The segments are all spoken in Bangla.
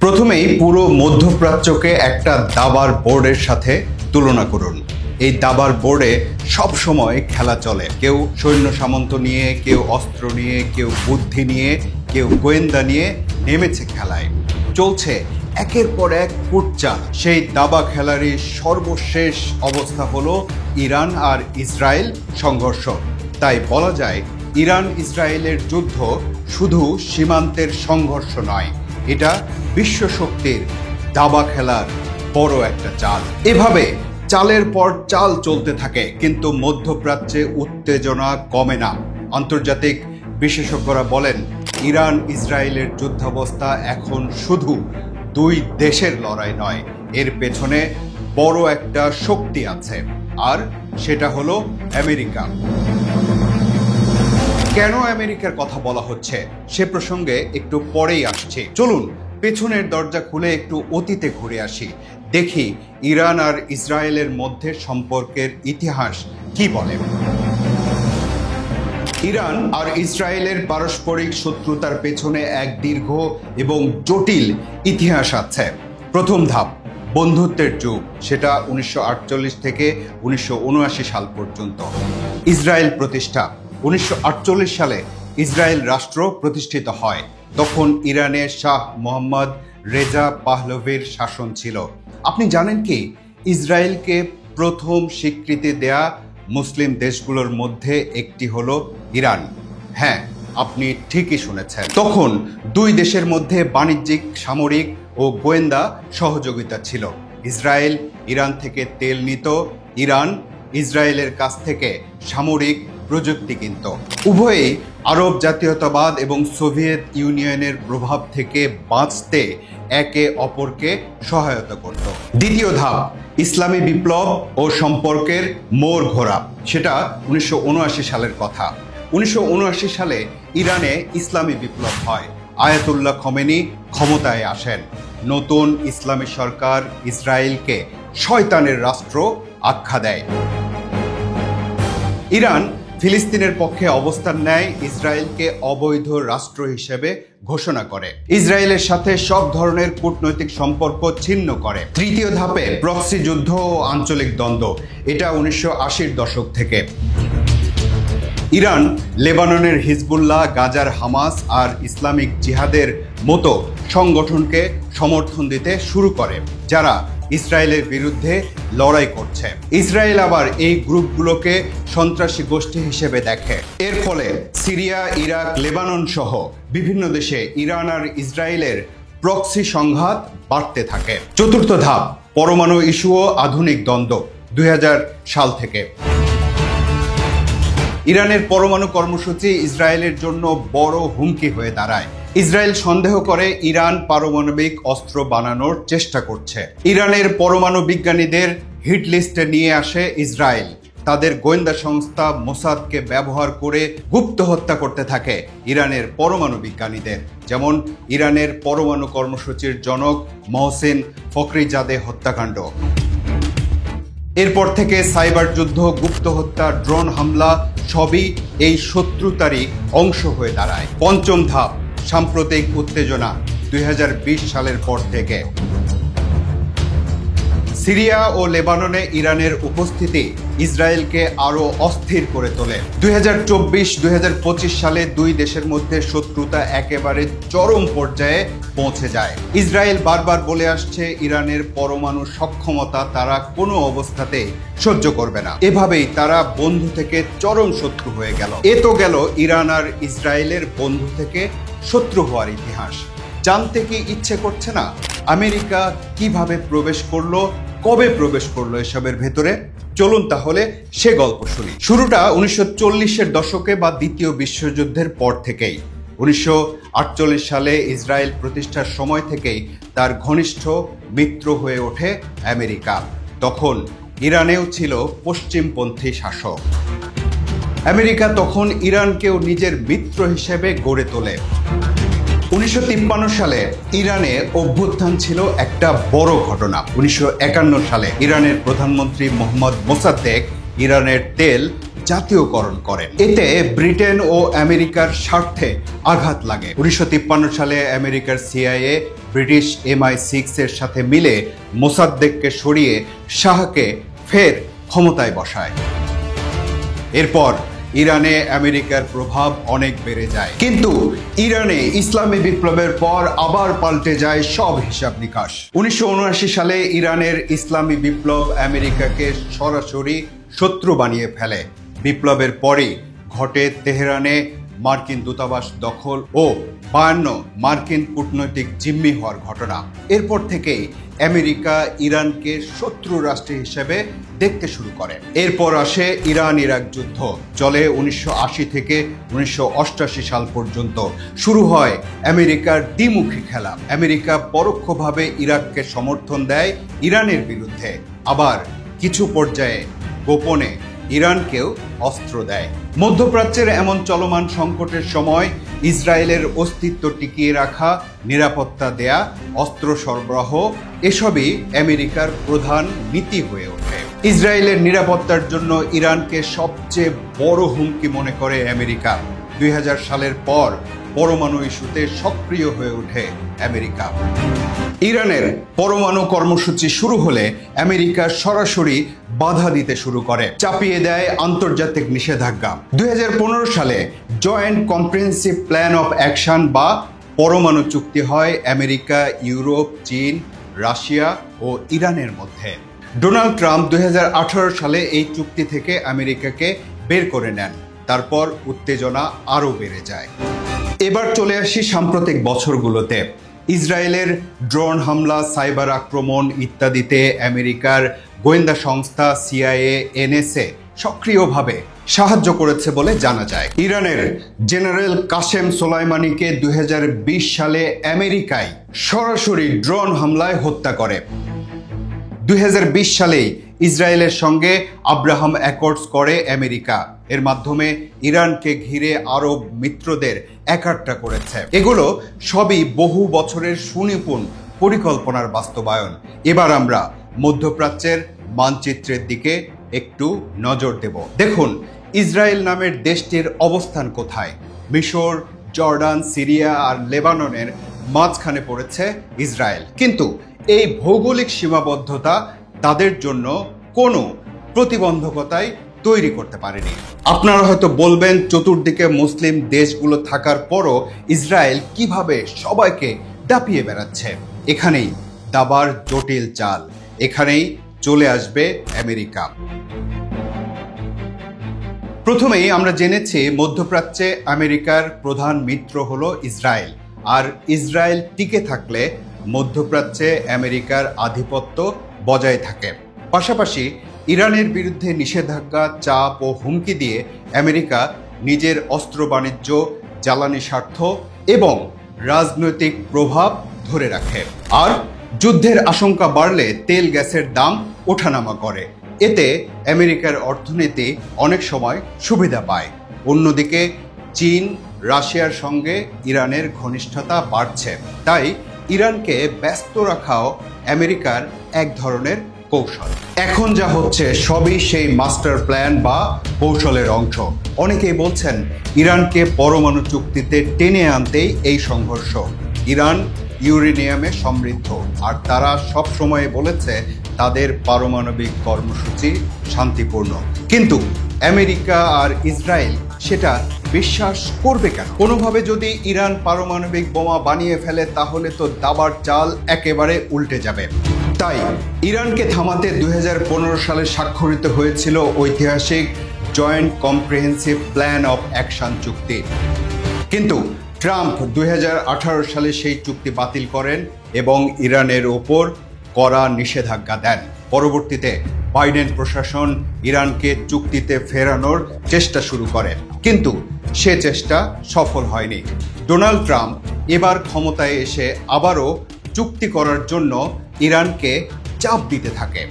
প্রথমেই পুরো মধ্যপ্রাচ্যকে একটা দাবার বোর্ডের সাথে তুলনা করুন। এই দাবার বোর্ডে সব সময় খেলা চলে, কেউ সৈন্য সামন্ত নিয়ে, কেউ অস্ত্র নিয়ে, কেউ বুদ্ধি নিয়ে, কেউ গোয়েন্দা নিয়ে নেমেছে খেলায়। চলছে একের পর এক কুটচাল। সেই দাবা খেলারই সর্বশেষ অবস্থা হলো ইরান আর ইসরায়েল সংঘর্ষ। তাই বলা যায় ইরান ইসরায়েলের যুদ্ধ শুধু সীমান্তের সংঘর্ষ নয়, এটা বিশ্ব শক্তির দাবা খেলার বড় একটা চাল। এভাবে চালের পর চাল চলতে থাকে, কিন্তু মধ্যপ্রাচ্যে উত্তেজনা কমে না। আন্তর্জাতিক বিশেষজ্ঞরা বলেন ইরান ইসরায়েলের যুদ্ধাবস্থা এখন শুধু দুই দেশের লড়াই নয়, এর পেছনে বড় একটা শক্তি আছে, আর সেটা হলো আমেরিকা। কেন আমেরিকার কথা বলা হচ্ছে সে প্রসঙ্গে একটু পরেই আসছে। চলুন পেছনের দরজা খুলে একটু অতীতে ঘুরে আসি, দেখি ইরান আর ইসরায়েলের মধ্যে সম্পর্কের ইতিহাস কি বলে। ইরান আর ইসরায়েলের পারস্পরিক শত্রুতার পেছনে এক দীর্ঘ এবং জটিল ইতিহাস আছে। প্রথম ধাপ বন্ধুত্বের যুগ, সেটা 1948 থেকে 1979 সাল পর্যন্ত। ইসরায়েল প্রতিষ্ঠা, 1948 সালে ইসরায়েল রাষ্ট্র প্রতিষ্ঠিত হয়। তখন ইরানে শাহ মোহাম্মদ রেজা পাহলভির শাসন ছিল। আপনি জানেন কি, ইসরায়েলকে প্রথম স্বীকৃতি দেয়া মুসলিম দেশগুলোর মধ্যে একটি হলো ইরান। হ্যাঁ, আপনি ঠিকই শুনেছেন। তখন দুই দেশের মধ্যে বাণিজ্যিক, সামরিক ও গোয়েন্দা সহযোগিতা ছিল। ইসরায়েল ইরান থেকে তেল নিত, ইরান ইসরায়েলের কাছ থেকে সামরিক প্রযুক্তি কিনত। উভয়ই আরব জাতীয়তাবাদ এবং সোভিয়েত ইউনিয়নের প্রভাব থেকে বাঁচতে একে অপরকে সহায়তা করত। দ্বিতীয় ধাপ ইসলামী বিপ্লব ও সম্পর্কের মোড় ঘোরা, সেটা 1979 সালের কথা। 1979 সালে ইরানে ইসলামী বিপ্লব হয়, আয়াতুল্লাহ খমেনি ক্ষমতায় আসেন। নতুন ইসলামী সরকার ইসরায়েলকে শয়তানের রাষ্ট্র আখ্যা দেয়। ইরান ফিলিস্তিনের পক্ষে অবস্থান নেয়, ইসরায়েলকে অবৈধ রাষ্ট্র হিসেবে ঘোষণা করে, ইসরায়েলের সাথে সব ধরনের কূটনৈতিক সম্পর্ক ছিন্ন করে। তৃতীয় ধাপে প্রক্সি যুদ্ধ ও আঞ্চলিক দ্বন্দ্ব, এটা 1980-র দশক থেকে। ইরান লেবাননের হিজবুল্লাহ, গাজার হামাস আর ইসলামিক জিহাদের মতো সংগঠনকে সমর্থন দিতে শুরু করে, যারা ইসরায়েলের বিরুদ্ধে লড়াই করছে। ইসরায়েল আবার এই গ্রুপগুলোকে সন্ত্রাসী গোষ্ঠী হিসেবে দেখে। এর ফলে সিরিয়া, ইরাক, লেবানন সহ বিভিন্ন দেশে ইরান আর ইসরায়েলের প্রক্সি সংঘাত বাড়তে থাকে। চতুর্থ ধাপ পরমাণু ইস্যু ও আধুনিক দ্বন্দ্ব, 2000 সাল থেকে। ইরানের পরমাণু কর্মসূচি ইসরায়েলের জন্য বড় হুমকি হয়ে দাঁড়ায়। ইসরায়েল সন্দেহ করে ইরান পারমাণবিক অস্ত্র বানানোর চেষ্টা করছে। ইরানের পরমাণু বিজ্ঞানীদের হিট লিস্টে নিয়ে আসে ইসরায়েল। তাদের গোয়েন্দা সংস্থা মোসাদকে ব্যবহার করে গুপ্ত হত্যা করতে থাকে ইরানের পরমাণু বিজ্ঞানীদের, যেমন ইরানের পরমাণু কর্মসূচির জনক মহসিন ফখরিজাদে হত্যাকাণ্ড। এরপর থেকে সাইবার যুদ্ধ, গুপ্ত হত্যা, ড্রোন হামলা সবই এই শত্রুতারই অংশ হয়ে দাঁড়ায়। পঞ্চম ধাপ সাম্প্রতিক উত্তেজনা, 2020 সালের পর থেকে। সিরিয়া ও লেবাননে ইরানের উপস্থিতি ইসরায়েলকে আরও অস্থির করে তোলে। 2024-2025 সালে দুই দেশের মধ্যে শত্রুতা একেবারে চরম পর্যায়ে পৌঁছে যায়। ইসরায়েল বারবার বলে আসছে ইরানের পরমাণু সক্ষমতা তারা কোনো অবস্থাতেই সহ্য করবে না। এভাবেই তারা বন্ধু থেকে চরম শত্রু হয়ে গেল। এ তো গেল ইরান আর ইসরায়েলের বন্ধু থেকে শত্রু হওয়ার ইতিহাস। জানতে কি ইচ্ছে করছে না আমেরিকা কিভাবে প্রবেশ করলো, কবে প্রবেশ করলো এসবের ভেতরে? চলুন তাহলে সে গল্প শুনি। শুরুটা 1940-এর দশকে বা দ্বিতীয় বিশ্বযুদ্ধের পর থেকেই। 1948 সালে ইসরায়েল প্রতিষ্ঠার সময় থেকেই তার ঘনিষ্ঠ মিত্র হয়ে ওঠে আমেরিকা। তখন ইরানেও ছিল পশ্চিমপন্থী শাসক। আমেরিকা তখন ইরানকেও নিজের মিত্র হিসেবে গড়ে তোলে। 1953 সালে ইরানে অভ্যুত্থান ছিল একটা বড় ঘটনা। 1951 সালে ইরানের প্রধানমন্ত্রী মোহাম্মদ মোসাদ্দেক ইরানের তেল জাতীয়করণ করেন। এতে ব্রিটেন ও আমেরিকার স্বার্থে আঘাত লাগে। 1953 সালে আমেরিকার CIA ব্রিটিশ MI6 এর সাথে মিলে মোসাদ্দেককে সরিয়ে শাহকে ফের ক্ষমতায় বসায়। এরপর ইরানে আমেরিকার প্রভাব অনেক বেড়ে যায়, কিন্তু ইরানে ইসলামী বিপ্লবের পর আবার পাল্টে যায় সব হিসাব নিকাশ। 1979 সালে ইরানের ইসলামী বিপ্লব আমেরিকাকে সরাসরি শত্রু বানিয়ে ফেলে। বিপ্লবের পরই ঘটে তেহরানে মার্কিন দূতাবাস দখল ও 52 মার্কিন কূটনৈতিক জিম্মি হওয়ার ঘটনা। এরপর থেকেই আমেরিকা ইরানকে শত্রু রাষ্ট্র হিসেবে দেখতে শুরু করে। এরপর আসে ইরান ইরাক যুদ্ধ, চলে 1980 থেকে 1988 সাল পর্যন্ত। শুরু হয় আমেরিকার দ্বিমুখী খেলা। আমেরিকা পরোক্ষভাবে ইরাককে সমর্থন দেয় ইরানের বিরুদ্ধে, আবার কিছু পর্যায়ে গোপনে ইরানকেও অস্ত্র দেয়। মধ্যপ্রাচ্যের এমন চলমান সংকটের সময় ইসরায়েলের অস্তিত্ব টিকিয়ে রাখা, নিরাপত্তা দেয়া, অস্ত্র সরবরাহ এসবই আমেরিকার প্রধান নীতি হয়ে ওঠে। ইসরায়েলের নিরাপত্তার জন্য ইরানকে সবচেয়ে বড় হুমকি মনে করে আমেরিকা। 2000 সালের পর পরমাণু ইস্যুতে সক্রিয় হয়ে ওঠে আমেরিকা। ইরানের পরমাণু কর্মসূচি শুরু হলে আমেরিকা সরাসরি বাধা দিতে শুরু করে, চাপিয়ে দেয় আন্তর্জাতিক নিষেধাজ্ঞা। 2015 সালে joint comprehensive plan of action বা পরমাণু চুক্তি হয় আমেরিকা, ইউরোপ, চীন, রাশিয়া ও ইরানের মধ্যে। ডোনাল্ড ট্রাম্প 2018 সালে এই চুক্তি থেকে আমেরিকাকে বের করে নেন। তারপর উত্তেজনা আরও বেড়ে যায়। এবার চলে আসি সাম্প্রতিক বছরগুলোতে। ইসরায়েলের ড্রোন হামলা, সাইবার আক্রমণ ইত্যাদিতে আমেরিকার গোয়েন্দা সংস্থা CIA, NSA সক্রিয়ভাবে সাহায্য করেছে বলে জানা যায়। ইরানের জেনারেল কাসেম সোলাইমানিকে 2020 সালে আমেরিকায় সরাসরি ড্রোন হামলায় হত্যা করে। 2020 সালেই ইসরায়েলের সঙ্গে আব্রাহাম অ্যাকর্ডস করে আমেরিকা। এর মাধ্যমে ইরানকে ঘিরে আরব মিত্রদের একাট্টা করেছে। এগুলো সবই বহু বছরের সুনিপুণ পরিকল্পনার বাস্তবায়ন। এবার আমরা মধ্যপ্রাচ্যের মানচিত্রের দিকে একটু নজর দেব। দেখুন ইসরায়েল নামের দেশটির অবস্থান কোথায়। মিশর, জর্ডান, সিরিয়া আর লেবাননের মাঝখানে পড়েছে ইসরায়েল। কিন্তু এই ভৌগোলিক সীমাবদ্ধতা তাদের জন্য কোনো প্রতিবন্ধকতাই তৈরি করতে পারেনি। আপনারা হয়তো বলবেন, চতুর্দিকে মুসলিম দেশগুলো থাকার পরও ইসরায়েল কিভাবে সবাইকে দাপিয়ে বেড়াচ্ছে। এখানেই দাবার জটিল চাল, এখানেই চলে আসবে আমেরিকা। প্রথমেই আমরা জেনেছি মধ্যপ্রাচ্যে আমেরিকার প্রধান মিত্র হলো ইসরায়েল, আর ইসরায়েল টিকে থাকলে মধ্যপ্রাচ্যে আমেরিকার আধিপত্য বজায় থাকে। পাশাপাশি ইরানের বিরুদ্ধে নিষেধাজ্ঞা, চাপ ও হুমকি দিয়ে আমেরিকা নিজের অস্ত্র বাণিজ্য, জ্বালানি স্বার্থ এবং রাজনৈতিক প্রভাব ধরে রাখে। আর যুদ্ধের আশঙ্কা বাড়লে তেল গ্যাসের দাম ওঠানামা করে। এতে আমেরিকার অর্থনীতি অনেক সময় সুবিধা পায়। অন্যদিকে চীন, রাশিয়ার সঙ্গে ইরানের ঘনিষ্ঠতা বাড়ছে। তাই ইরানকে ব্যস্ত রাখাও আমেরিকার এক ধরনের কৌশল। এখন যা হচ্ছে সবই সেই মাস্টার প্ল্যান বা কৌশলের অংশ। অনেকেই বলছেন ইরানকে পরমাণু চুক্তিতে টেনে আনতেই এই সংঘর্ষ। ইরান ইউরেনিয়ামে সমৃদ্ধ, আর তারা সব সময় বলেছে তাদের পারমাণবিক কর্মসূচি শান্তিপূর্ণ। কিন্তু আমেরিকা আর ইসরায়েল সেটা বিশ্বাস করবে কেন? কোনোভাবে যদি ইরান পারমাণবিক বোমা বানিয়ে ফেলে তাহলে তো দাবার চাল একেবারে উল্টে যাবে। তাই ইরানকে থামাতে 2015 সালে স্বাক্ষরিত হয়েছিল ঐতিহাসিক joint comprehensive plan of action চুক্তি। কিন্তু ট্রাম্প 2018 সালে সেই চুক্তি বাতিল করেন এবং ইরানের ওপর কড়া নিষেধাজ্ঞা দেন। পরবর্তীতে বাইডেন প্রশাসন ইরানকে চুক্তিতে ফেরানোর চেষ্টা শুরু করে, কিন্তু সে চেষ্টা সফল হয়নি। ডোনাল্ড ট্রাম্প এবার ক্ষমতায় এসে আবারও চুক্তি করার জন্য ইরানকে চাপ দিতে থাকে।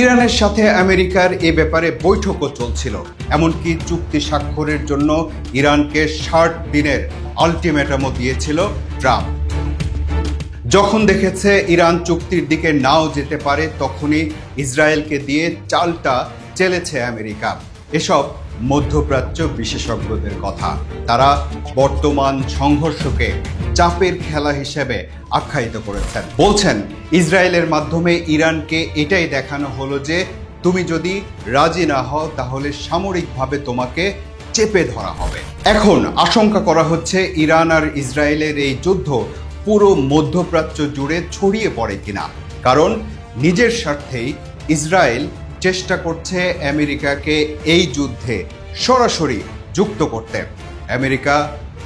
ইরানের সাথে আমেরিকার এ ব্যাপারে বৈঠকও চলছিল। এমনকি চুক্তি স্বাক্ষরের জন্য ইরানকে 60 দিনের আলটিমেটামও দিয়েছিল ট্রাম্প। যখন দেখেছে ইরান চুক্তির দিকে নাও যেতে পারে, তখনই ইসরায়েলকে দিয়ে চালটা চেলেছে আমেরিকা। এসব মধ্যপ্রাচ্য বিশেষজ্ঞদের কথা। তারা বর্তমান সংঘর্ষকে চাপের খেলা হিসেবে আখ্যায়িত করেছেন। বলছেন, ইসরায়েলের মাধ্যমে ইরানকে এটাই দেখানো হলো যে তুমি যদি রাজি না হও তাহলে সামরিকভাবে তোমাকে চেপে ধরা হবে। এখন আশঙ্কা করা হচ্ছে ইরান আর ইসরায়েলের এই যুদ্ধ পুরো মধ্যপ্রাচ্য জুড়ে ছড়িয়ে পড়ে কিনা। কারণ নিজের স্বার্থেই ইসরায়েল চেষ্টা করছে আমেরিকাকে এই যুদ্ধে সরাসরি যুক্ত করতে। আমেরিকা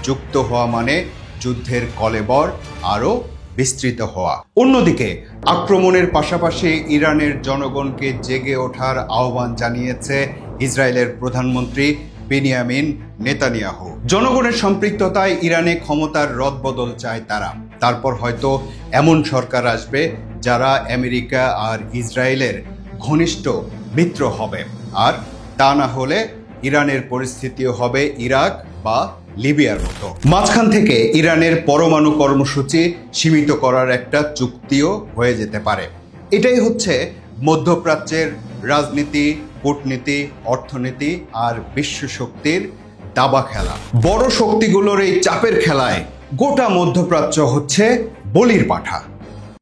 যুক্ত হওয়া মানে যুদ্ধের কলেবর আরও বিস্তৃত হওয়া। অন্যদিকে আক্রমণের পাশাপাশি ইরানের জনগণকে জেগে ওঠার আহ্বান জানিয়েছে ইসরায়েলের প্রধানমন্ত্রী বেনিয়ামিন নেতানিয়াহু। জনগণের সম্পৃক্ততায় ইরানে ক্ষমতার রদবদল চায় তারা। তারপর হয়তো এমন সরকার আসবে যারা আমেরিকা আর ইসরায়েলের ঘনিষ্ঠ মিত্র হবে। আর তা না হলে ইরানের পরিস্থিতিও হবে ইরাক বা লিবিয়ার মতো। মাঝখান থেকে ইরানের পরমাণু কর্মসূচি সীমিত করার একটা চুক্তিও হয়ে যেতে পারে। এটাই হচ্ছে মধ্যপ্রাচ্যের রাজনীতি, কূটনীতি, অর্থনীতি আর বিশ্ব শক্তির দাবা খেলা। বড় শক্তিগুলোর এই চাপের খেলায় গোটা মধ্যপ্রাচ্য হচ্ছে বলির পাঠা।